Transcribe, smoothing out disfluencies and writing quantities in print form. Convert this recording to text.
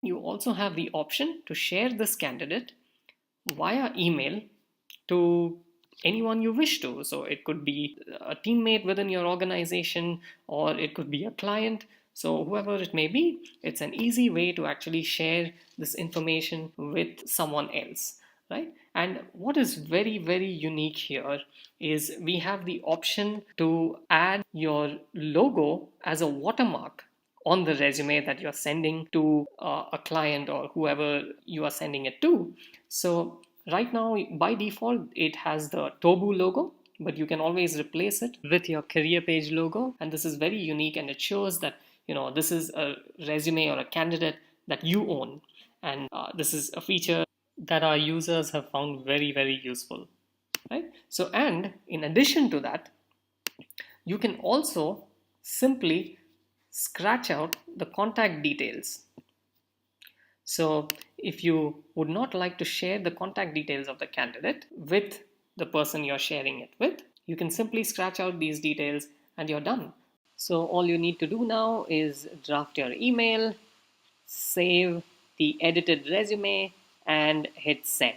you also have the option to share this candidate via email to anyone you wish to. So it could be a teammate within your organization, or it could be a client. So whoever it may be, it's an easy way to actually share this information with someone else, right? And what is very, very unique here is we have the option to add your logo as a watermark on the resume that you're sending to a client or whoever you are sending it to. So right now, by default, it has the Tobu logo, but you can always replace it with your career page logo. And this is very unique, and it shows that this is a resume or a candidate that you own. And this is a feature that our users have found very, very useful, right? So, and in addition to that, you can also simply scratch out the contact details. So if you would not like to share the contact details of the candidate with the person you're sharing it with, you can simply scratch out these details and you're done. So all you need to do now is draft your email, save the edited resume, and hit send.